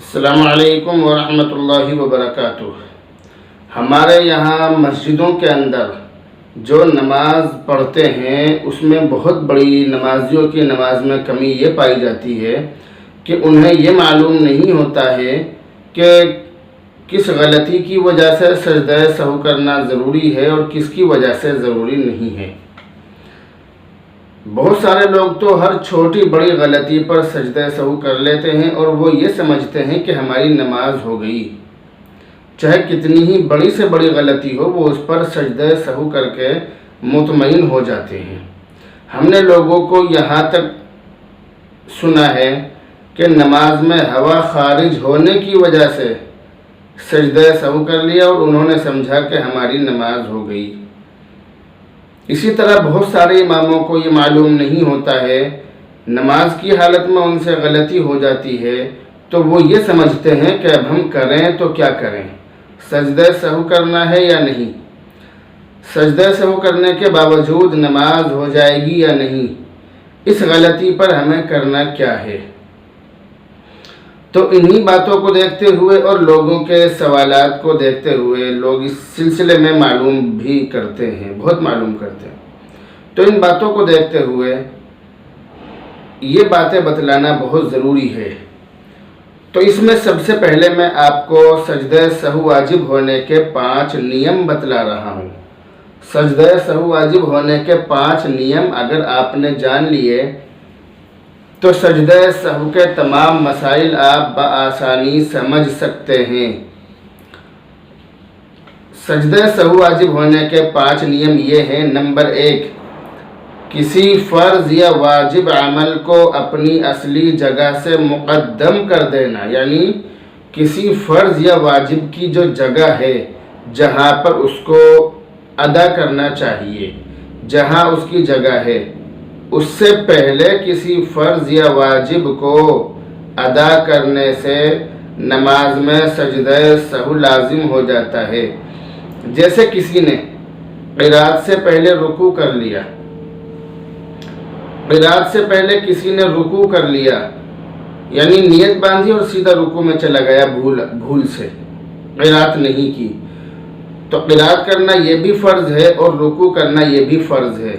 السلام علیکم ورحمۃ اللہ وبرکاتہ۔ ہمارے یہاں مسجدوں کے اندر جو نماز پڑھتے ہیں اس میں بہت بڑی نمازیوں کی نماز میں کمی یہ پائی جاتی ہے کہ انہیں یہ معلوم نہیں ہوتا ہے کہ کس غلطی کی وجہ سے سجدہ سہو کرنا ضروری ہے اور کس کی وجہ سے ضروری نہیں ہے۔ بہت سارے لوگ تو ہر چھوٹی بڑی غلطی پر سجدہ سہو کر لیتے ہیں اور وہ یہ سمجھتے ہیں کہ ہماری نماز ہو گئی۔ چاہے کتنی ہی بڑی سے بڑی غلطی ہو وہ اس پر سجدہ سہو کر کے مطمئن ہو جاتے ہیں۔ ہم نے لوگوں کو یہاں تک سنا ہے کہ نماز میں ہوا خارج ہونے کی وجہ سے سجدہ سہو کر لیا اور انہوں نے سمجھا کہ ہماری نماز ہو گئی۔ اسی طرح بہت سارے اماموں کو یہ معلوم نہیں ہوتا ہے، نماز کی حالت میں ان سے غلطی ہو جاتی ہے تو وہ یہ سمجھتے ہیں کہ اب ہم کریں تو کیا کریں، سجدہ سہو کرنا ہے یا نہیں، سجدہ سہو کرنے کے باوجود نماز ہو جائے گی یا نہیں، اس غلطی پر ہمیں کرنا کیا ہے۔ تو انہی باتوں کو دیکھتے ہوئے اور لوگوں کے سوالات کو دیکھتے ہوئے لوگ اس سلسلے میں معلوم بھی کرتے ہیں، بہت معلوم کرتے ہیں۔ تو ان باتوں کو دیکھتے ہوئے یہ باتیں بتلانا بہت ضروری ہے۔ تو اس میں سب سے پہلے میں آپ کو سجدہ سہو واجب ہونے کے 5 نیم بتلا رہا ہوں۔ سجدہ سہو واجب ہونے کے 5 نیم اگر آپ نے جان لیے تو سجدہ سہو کے تمام مسائل آپ بآسانی سمجھ سکتے ہیں۔ سجدہ سہو واجب ہونے کے 5 نیم یہ ہیں۔ نمبر 1، کسی فرض یا واجب عمل کو اپنی اصلی جگہ سے مقدم کر دینا، یعنی کسی فرض یا واجب کی جو جگہ ہے جہاں پر اس کو ادا کرنا چاہیے، جہاں اس کی جگہ ہے، اس سے پہلے کسی فرض یا واجب کو ادا کرنے سے نماز میں سجدہ سہو لازم ہو جاتا ہے۔ جیسے کسی نے قرات سے پہلے رکوع کر لیا، قرات سے پہلے کسی نے رکوع کر لیا، یعنی نیت باندھی اور سیدھا رکوع میں چلا گیا بھول سے، قرات نہیں کی، تو قرات کرنا یہ بھی فرض ہے اور رکوع کرنا یہ بھی فرض ہے۔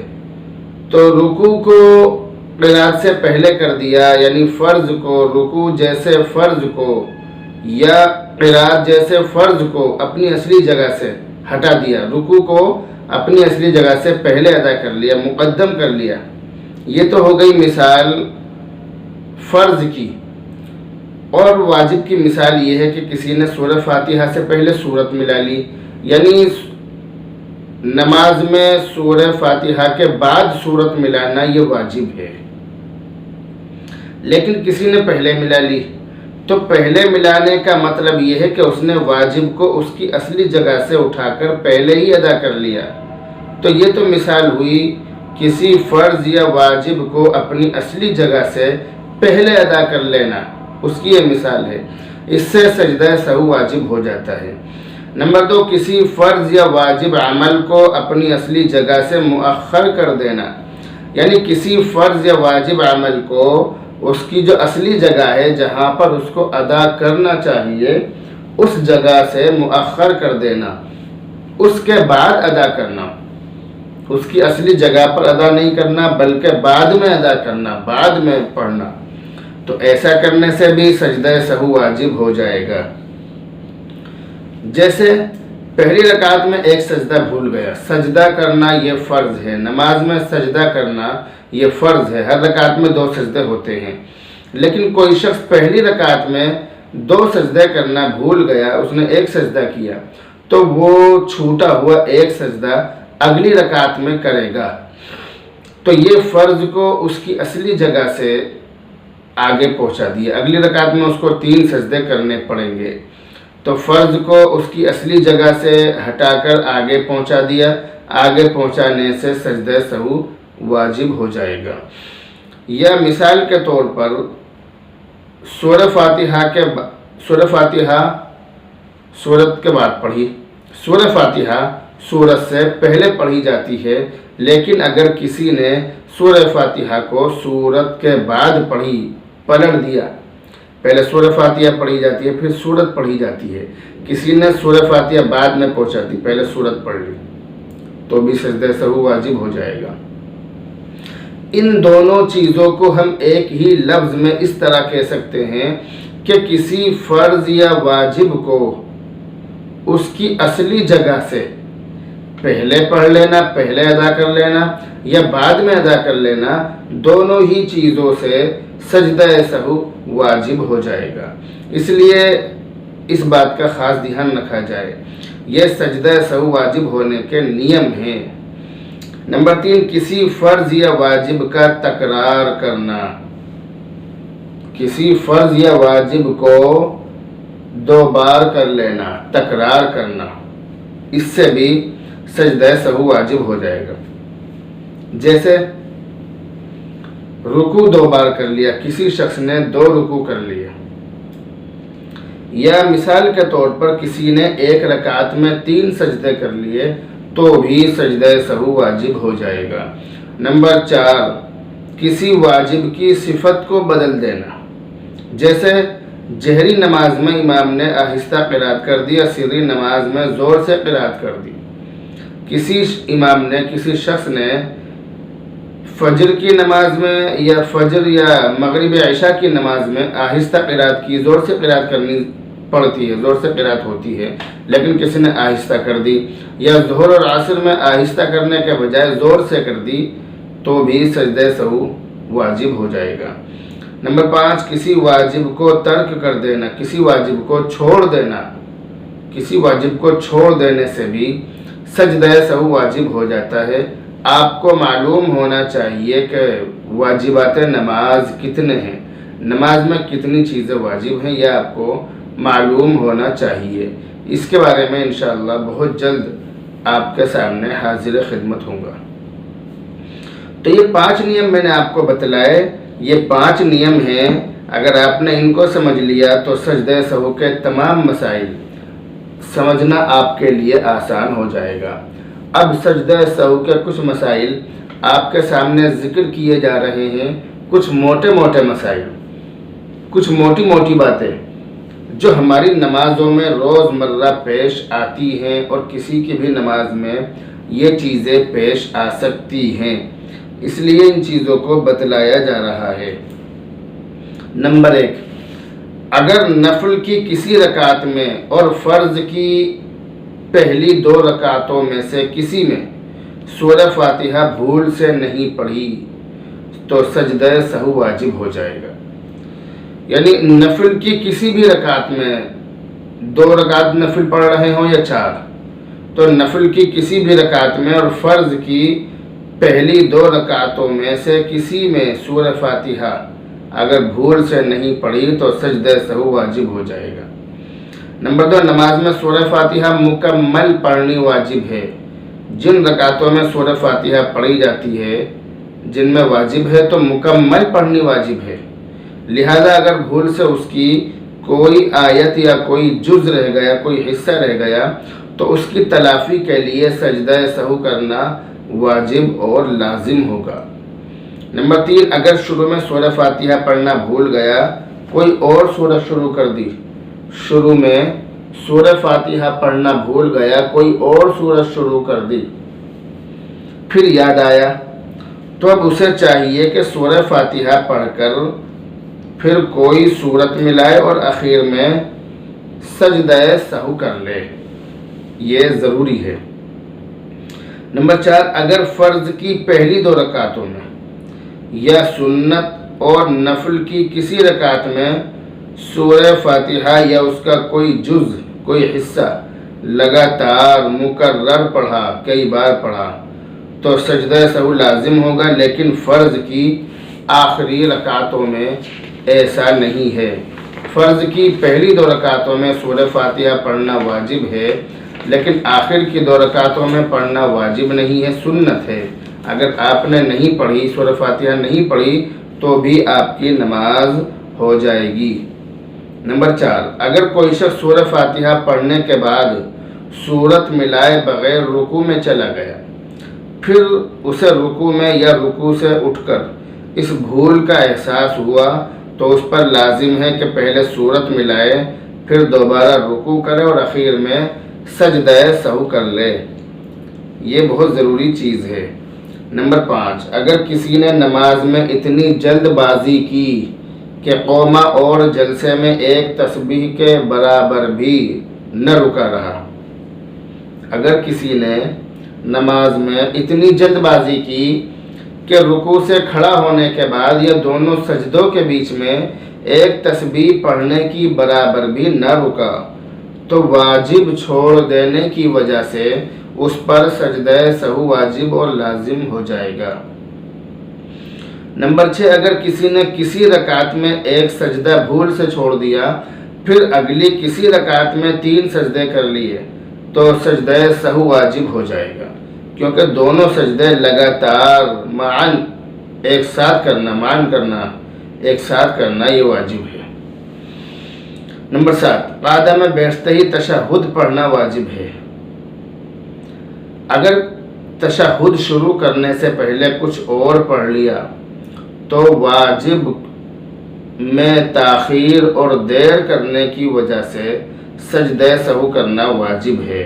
تو رکوع کو قرات سے پہلے کر دیا، یعنی فرض کو، رکوع جیسے فرض کو یا قرات جیسے فرض کو اپنی اصلی جگہ سے ہٹا دیا، رکوع کو اپنی اصلی جگہ سے پہلے ادا کر لیا، مقدم کر لیا۔ یہ تو ہو گئی مثال فرض کی۔ اور واجب کی مثال یہ ہے کہ کسی نے سورہ فاتحہ سے پہلے سورت ملا لی، یعنی نماز میں سورہ فاتحہ کے بعد سورت ملانا یہ واجب ہے۔ لیکن کسی نے پہلے ملا لی، تو پہلے ملانے کا مطلب یہ ہے کہ اس نے واجب کو اس کی اصلی جگہ سے اٹھا کر پہلے ہی ادا کر لیا۔ تو یہ تو مثال ہوئی کسی فرض یا واجب کو اپنی اصلی جگہ سے پہلے ادا کر لینا، اس کی یہ مثال ہے۔ اس سے سجدہ سہو واجب ہو جاتا ہے۔ نمبر 2، کسی فرض یا واجب عمل کو اپنی اصلی جگہ سے مؤخر کر دینا، یعنی کسی فرض یا واجب عمل کو اس کی جو اصلی جگہ ہے جہاں پر اس کو ادا کرنا چاہیے اس جگہ سے مؤخر کر دینا، اس کے بعد ادا کرنا، اس کی اصلی جگہ پر ادا نہیں کرنا بلکہ بعد میں ادا کرنا، بعد میں پڑھنا۔ تو ایسا کرنے سے بھی سجدہ سہو واجب ہو جائے گا۔ جیسے پہلی رکعت میں ایک سجدہ بھول گیا، سجدہ کرنا یہ فرض ہے، نماز میں سجدہ کرنا یہ فرض ہے، ہر رکعت میں 2 سجدے ہوتے ہیں، لیکن کوئی شخص پہلی رکعت میں 2 سجدے کرنا بھول گیا، اس نے ایک سجدہ کیا، تو وہ چھوٹا ہوا ایک سجدہ اگلی رکعت میں کرے گا۔ تو یہ فرض کو اس کی اصلی جگہ سے آگے پہنچا دیا، اگلی رکعت میں اس کو 3 سجدے کرنے پڑیں گے، تو فرض کو اس کی اصلی جگہ سے ہٹا کر آگے پہنچا دیا، آگے پہنچانے سے سجدہ سہو واجب ہو جائے گا۔ یا مثال کے طور پر سورہ فاتحہ سورت کے بعد پڑھی، سورہ فاتحہ سورت سے پہلے پڑھی جاتی ہے، لیکن اگر کسی نے سورہ فاتحہ کو سورت کے بعد پڑھی، پلٹ دیا، پہلے سورہ فاتحہ پڑھی جاتی ہے پھر سورت پڑھی جاتی ہے. کسی نے سورہ فاتحہ بعد میں پہنچا دی، پہلے سورت پڑھ لی، تو بھی سجدہ سہو واجب ہو جائے گا. ان دونوں چیزوں کو ہم ایک ہی لفظ میں اس طرح کہہ سکتے ہیں کہ کسی فرض یا واجب کو اس کی اصلی جگہ سے پہلے پڑھ لینا، پہلے ادا کر لینا یا بعد میں ادا کر لینا، دونوں ہی چیزوں سے سجدہ سہو واجب ہو جائے گا. اس لیے اس بات کا خاص دھیان رکھا جائے. یہ سجدہ سہو واجب ہونے کے نیم ہیں. نمبر 3، کسی فرض یا واجب کا تکرار کرنا. کسی فرض یا واجب کو 2 بار کر لینا، تکرار کرنا، اس سے بھی سجدہ سہو واجب ہو جائے گا. جیسے رکوع 2 بار کر لیا، کسی شخص نے 2 رکوع کر لیے، یا مثال کے طور پر کسی نے 1 رکعت میں 3 سجدے کر لیے تو بھی سجدہ سہو واجب ہو جائے گا. نمبر 4، کسی واجب کی صفت کو بدل دینا. جیسے جہری نماز میں امام نے آہستہ قرات کر دی، سری نماز میں زور سے قرات کر دی. کسی امام نے، کسی شخص نے فجر کی نماز میں یا فجر یا مغرب عشاء کی نماز میں آہستہ قرات کی، زور سے قرات کرنی پڑتی ہے، زور سے قرات ہوتی ہے، لیکن کسی نے آہستہ کر دی، یا ظہر اور عصر میں آہستہ کرنے کے بجائے زور سے کر دی تو بھی سجدہ سہو واجب ہو جائے گا. نمبر 5، کسی واجب کو ترک کر دینا، کسی واجب کو چھوڑ دینا. کسی واجب کو چھوڑ دینے سے بھی سجدہ سہو واجب ہو جاتا ہے. آپ کو معلوم ہونا چاہیے کہ واجبات نماز کتنے ہیں، نماز میں کتنی چیزیں واجب ہیں، یہ آپ کو معلوم ہونا چاہیے. اس کے بارے میں انشاءاللہ بہت جلد آپ کے سامنے حاضر خدمت ہوں گا. تو یہ 5 نیم میں نے آپ کو بتلائے، یہ 5 نیم ہیں. اگر آپ نے ان کو سمجھ لیا تو سجدہ سہو کے تمام مسائل سمجھنا آپ کے لیے آسان ہو جائے گا. اب سجدہ سہو کے کچھ مسائل آپ کے سامنے ذکر کیے جا رہے ہیں، کچھ موٹے موٹے مسائل، کچھ موٹی موٹی باتیں جو ہماری نمازوں میں روز مرہ پیش آتی ہیں اور کسی کی بھی نماز میں یہ چیزیں پیش آ سکتی ہیں، اس لیے ان چیزوں کو بتلایا جا رہا ہے. نمبر 1، اگر نفل کی کسی رکعت میں اور فرض کی پہلی 2 رکعتوں میں سے کسی میں سورہ فاتحہ بھول سے نہیں پڑھی تو سجدہ سہو واجب ہو جائے گا. یعنی نفل کی کسی بھی رکعت میں 2 رکعت نفل پڑھ رہے ہوں یا 4، تو نفل کی کسی بھی رکعت میں اور فرض کی پہلی 2 رکعتوں میں سے کسی میں سورہ فاتحہ اگر بھول سے نہیں پڑھی تو سجدہ سہو واجب ہو جائے گا. نمبر 2، نماز میں سورہ فاتحہ مکمل پڑھنی واجب ہے. جن رکعتوں میں سورہ فاتحہ پڑھی جاتی ہے، جن میں واجب ہے تو مکمل پڑھنی واجب ہے. لہذا اگر بھول سے اس کی کوئی آیت یا کوئی جز رہ گیا، کوئی حصہ رہ گیا، تو اس کی تلافی کے لیے سجدہ سہو کرنا واجب اور لازم ہوگا. نمبر 3، اگر شروع میں سورہ فاتحہ پڑھنا بھول گیا، کوئی اور سورت شروع کر دی، شروع میں سورہ فاتحہ پڑھنا بھول گیا، کوئی اور سورت شروع کر دی، پھر یاد آیا، تو اب اسے چاہیے کہ سورہ فاتحہ پڑھ کر پھر کوئی سورت ملائے اور اخیر میں سجدہ سہو کر لے. یہ ضروری ہے. نمبر 4، اگر فرض کی پہلی 2 رکعتوں میں یا سنت اور نفل کی کسی رکعت میں سورہ فاتحہ یا اس کا کوئی جز، کوئی حصہ لگاتار مکرر پڑھا، کئی بار پڑھا، تو سجدہ سہو لازم ہوگا. لیکن فرض کی آخری رکعتوں میں ایسا نہیں ہے. فرض کی پہلی 2 رکعتوں میں سورہ فاتحہ پڑھنا واجب ہے، لیکن آخر کی 2 رکعتوں میں پڑھنا واجب نہیں ہے، سنت ہے. اگر آپ نے نہیں پڑھی، سورہ فاتحہ نہیں پڑھی، تو بھی آپ کی نماز ہو جائے گی. نمبر 4، اگر کوئی شخص سورہ فاتحہ پڑھنے کے بعد سورت ملائے بغیر رکوع میں چلا گیا، پھر اسے رکوع میں یا رکوع سے اٹھ کر اس بھول کا احساس ہوا، تو اس پر لازم ہے کہ پہلے صورت ملائے، پھر دوبارہ رکوع کرے اور اخیر میں سجدہ سہو کر لے۔ یہ بہت ضروری چیز ہے۔ نمبر 5، اگر کسی نے نماز میں اتنی جلد بازی کی کہ قومہ اور جلسے میں ایک تسبیح کے برابر بھی نہ رکا رہا۔ اگر کسی نے نماز میں اتنی جلد بازی کی کہ رکوع سے کھڑا ہونے کے بعد یا دونوں سجدوں کے بیچ میں ایک تسبیح پڑھنے کی برابر بھی نہ رکا، تو واجب چھوڑ دینے کی وجہ سے اس پر سجدہ سہو واجب اور لازم ہو جائے گا۔ نمبر 6، اگر کسی نے کسی رکعت میں ایک سجدہ بھول سے چھوڑ دیا، پھر اگلی کسی رکعت میں 3 سجدے کر لیے، تو سجدہ سہو واجب ہو جائے گا، کیونکہ دونوں سجدے لگاتار معاً ایک ساتھ کرنا یہ واجب ہے۔ نمبر 7، قعدہ میں بیٹھتے ہی تشہد پڑھنا واجب ہے۔ اگر تشہد شروع کرنے سے پہلے کچھ اور پڑھ لیا تو واجب میں تاخیر اور دیر کرنے کی وجہ سے سجدہ سہو کرنا واجب ہے۔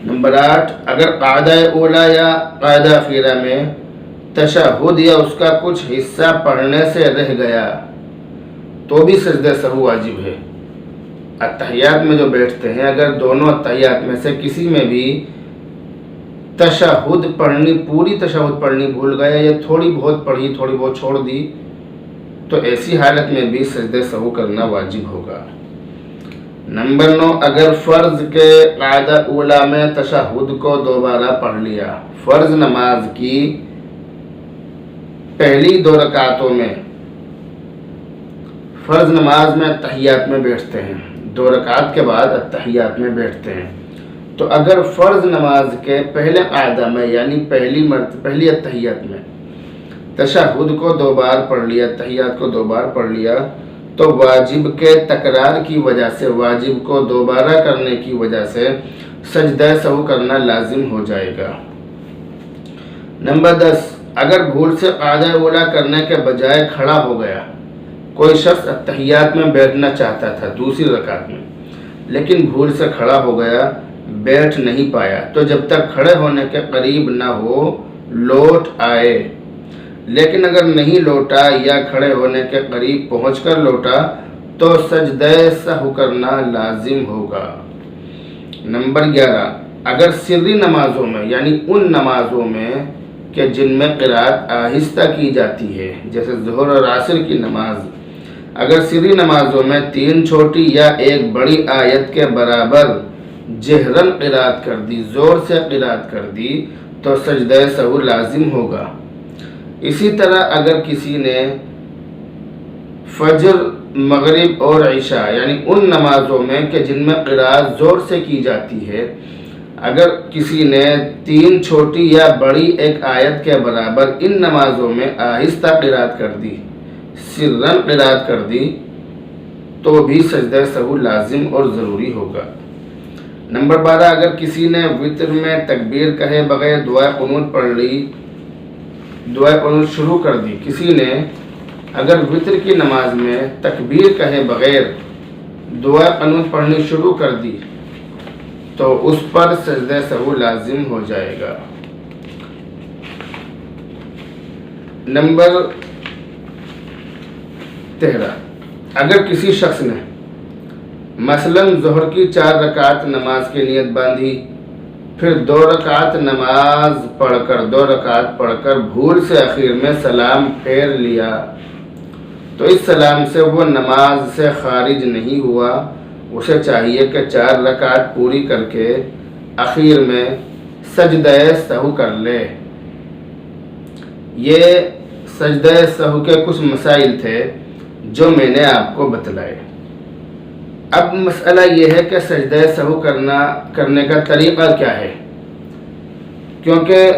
نمبر 8، اگر قاعدہ اولا یا قاعدہ اخیرہ میں تشہد یا اس کا کچھ حصہ پڑھنے سے رہ گیا تو بھی سجدہ سہو واجب ہے۔ اتحیات میں جو بیٹھتے ہیں، اگر دونوں اتحیات میں سے کسی میں بھی پوری تشہد پڑھنی بھول گیا یا تھوڑی بہت پڑھی تھوڑی بہت چھوڑ دی، تو ایسی حالت میں بھی سجدہ سہو کرنا واجب ہوگا۔ نمبر 9، اگر فرض کے قاعدہ اولا میں تشہد کو دوبارہ پڑھ لیا، فرض نماز کی پہلی 2 رکعتوں میں، فرض نماز میں اتحیات میں بیٹھتے ہیں، 2 رکعت کے بعد اتحیات میں بیٹھتے ہیں، تو اگر فرض نماز کے پہلے قاعدہ میں یعنی پہلی اتحیات میں تشہد کو 2 بار پڑھ لیا، اتحیات کو 2 بار پڑھ لیا، تو واجب کے تکرار کی وجہ سے، واجب کو دوبارہ کرنے کی وجہ سے سجدہ سہو کرنا لازم ہو جائے گا۔ نمبر 10، اگر بھول سے قاعدہ اولا کرنے کے بجائے کھڑا ہو گیا، کوئی شخص اتحیات میں بیٹھنا چاہتا تھا دوسری رکعت میں، لیکن بھول سے کھڑا ہو گیا، بیٹھ نہیں پایا، تو جب تک کھڑے ہونے کے قریب نہ ہو لوٹ آئے، لیکن اگر نہیں لوٹا یا کھڑے ہونے کے قریب پہنچ کر لوٹا تو سجدہ سہو کرنا لازم ہوگا۔ نمبر 11، اگر سری نمازوں میں یعنی ان نمازوں میں کہ جن میں قرأت آہستہ کی جاتی ہے، جیسے ظہر اور عصر کی نماز، اگر سری نمازوں میں 3 چھوٹی یا 1 بڑی آیت کے برابر جہرن قرأت کر دی، زور سے قرأت کر دی، تو سجدہ سہو لازم ہوگا۔ اسی طرح اگر کسی نے فجر، مغرب اور عشاء یعنی ان نمازوں میں کہ جن میں قرأت زور سے کی جاتی ہے، اگر کسی نے 3 چھوٹی یا بڑی 1 آیت کے برابر ان نمازوں میں آہستہ قرأت کر دی، سرن قرأت کر دی، تو بھی سجدہ سہو لازم اور ضروری ہوگا۔ نمبر 12، اگر کسی نے وتر میں تکبیر کہے بغیر دعائے قنوت پڑھ لی، دعائے قنوت شروع کر دی، کسی نے اگر وتر کی نماز میں تکبیر کہے بغیر دعائے قنوت پڑھنی شروع کر دی، تو اس پر سجدہ سہو لازم ہو جائے گا۔ نمبر 13، اگر کسی شخص نے مثلاً ظہر کی 4 رکعت نماز کی نیت باندھی، پھر 2 رکعت دو رکعت پڑھ کر بھول سے اخیر میں سلام پھیر لیا، تو اس سلام سے وہ نماز سے خارج نہیں ہوا، اسے چاہیے کہ 4 رکعت پوری کر کے اخیر میں سجدہ سہو کر لے۔ یہ سجدہ سہو کے کچھ مسائل تھے جو میں نے آپ کو بتلائے۔ اب مسئلہ یہ ہے کہ سجدہ سہو کرنے کا طریقہ کیا ہے، کیونکہ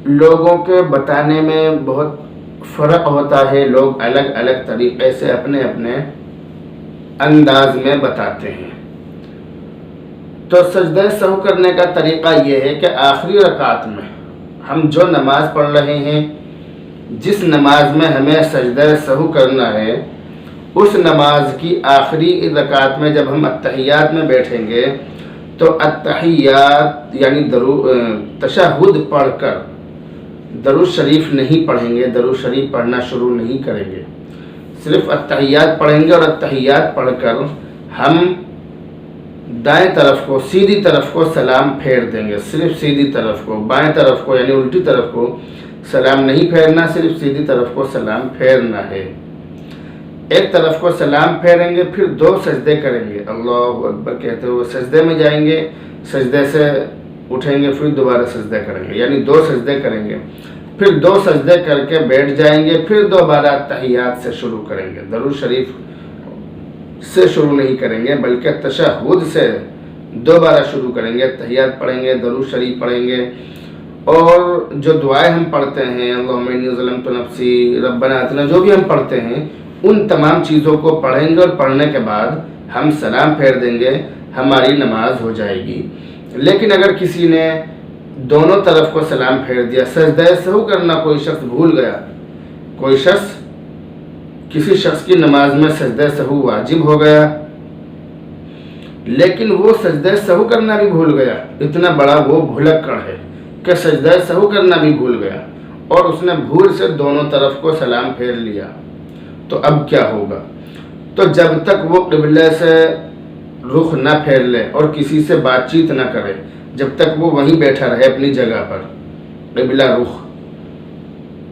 لوگوں کے بتانے میں بہت فرق ہوتا ہے، لوگ الگ الگ طریقے سے اپنے اپنے انداز میں بتاتے ہیں۔ تو سجدہ سہو کرنے کا طریقہ یہ ہے کہ آخری رکعت میں ہم جو نماز پڑھ رہے ہیں جس نماز میں ہمیں سجدہ سہو کرنا ہے اس نماز کی آخری رکعت میں جب ہم اتحیات میں بیٹھیں گے تو اتحیات یعنی تشہد پڑھ کر درود شریف نہیں پڑھیں گے، درود شریف پڑھنا شروع نہیں کریں گے، صرف اتحیات پڑھیں گے، اور اتحیات پڑھ کر ہم دائیں طرف کو سیدھی طرف کو سلام پھیر دیں گے، صرف سیدھی طرف کو، بائیں طرف کو یعنی الٹی طرف کو سلام نہیں پھیرنا، صرف سیدھی طرف کو سلام پھیرنا ہے۔ ایک طرف کو سلام پھیریں گے، پھر 2 سجدے کریں گے، اللہ اکبر کہتے ہوئے سجدے میں جائیں گے، سجدے سے اٹھیں گے، پھر دوبارہ سجدے کریں گے، یعنی 2 سجدے کریں گے، پھر 2 سجدے کر کے بیٹھ جائیں گے، پھر دوبارہ تحیات سے شروع کریں گے، درود شریف سے شروع نہیں کریں گے بلکہ تشہد سے دوبارہ شروع کریں گے، تحیات پڑھیں گے، درود شریف پڑھیں گے، اور جو دعائیں ہم پڑھتے ہیں اللہم انی ظلمت نفسی ربنا آتنا، جو بھی ہم پڑھتے ہیں ان تمام چیزوں کو پڑھیں گے، اور پڑھنے کے بعد ہم سلام پھیر دیں گے، ہماری نماز ہو جائے گی۔ لیکن اگر کسی نے دونوں طرف کو سلام پھیر دیا، سجدہ سہو کرنا کوئی شخص بھول گیا، کسی شخص کی نماز میں سجدہ سہو واجب ہو گیا لیکن وہ سجدہ سہو کرنا بھی بھول گیا، اتنا بڑا وہ بھلکڑ ہے کہ سجدہ سہو کرنا بھی بھول گیا، اور اس نے بھول سے دونوں طرف کو سلام پھیر لیا، تو اب کیا ہوگا؟ تو جب تک وہ قبلہ سے رخ نہ پھیر لے اور کسی سے بات چیت نہ کرے، جب تک وہ وہیں بیٹھا رہے اپنی جگہ پر قبلہ رخ،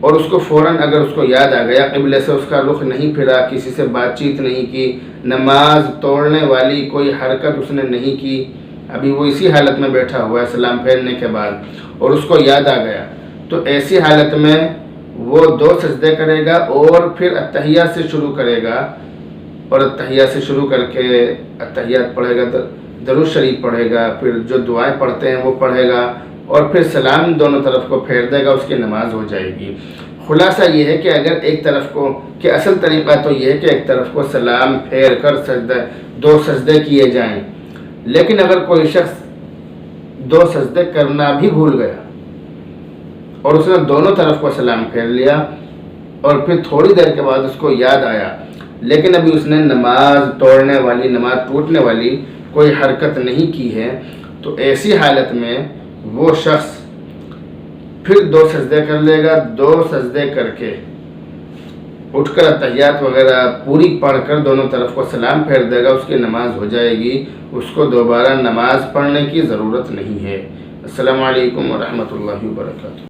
اور اس کو فوراً اگر اس کو یاد آ گیا قبلہ سے اس کا رخ نہیں پھرا، کسی سے بات چیت نہیں کی، نماز توڑنے والی کوئی حرکت اس نے نہیں کی، ابھی وہ اسی حالت میں بیٹھا ہوا ہے سلام پھیرنے کے بعد، اور اس کو یاد آ گیا، تو ایسی حالت میں وہ 2 سجدے کرے گا، اور پھر اتحیات سے شروع کرے گا، اور اتحیات سے شروع کر کے اتحیات پڑھے گا، درود شریف پڑھے گا، پھر جو دعائیں پڑھتے ہیں وہ پڑھے گا، اور پھر سلام دونوں طرف کو پھیر دے گا، اس کی نماز ہو جائے گی۔ خلاصہ یہ ہے کہ اگر ایک طرف کو کہ اصل طریقہ تو یہ ہے کہ ایک طرف کو سلام پھیر کر 2 سجدے کیے جائیں، لیکن اگر کوئی شخص 2 سجدے کرنا بھی بھول گیا اور اس نے دونوں طرف کو سلام پھیر لیا، اور پھر تھوڑی دیر کے بعد اس کو یاد آیا لیکن ابھی اس نے نماز توڑنے والی، نماز ٹوٹنے والی کوئی حرکت نہیں کی ہے، تو ایسی حالت میں وہ شخص پھر 2 سجدے کر لے گا، 2 سجدے کر کے اٹھ کر اتحیات وغیرہ پوری پڑھ کر دونوں طرف کو سلام پھیر دے گا، اس کی نماز ہو جائے گی، اس کو دوبارہ نماز پڑھنے کی ضرورت نہیں ہے۔ السلام علیکم ورحمۃ اللہ وبرکاتہ۔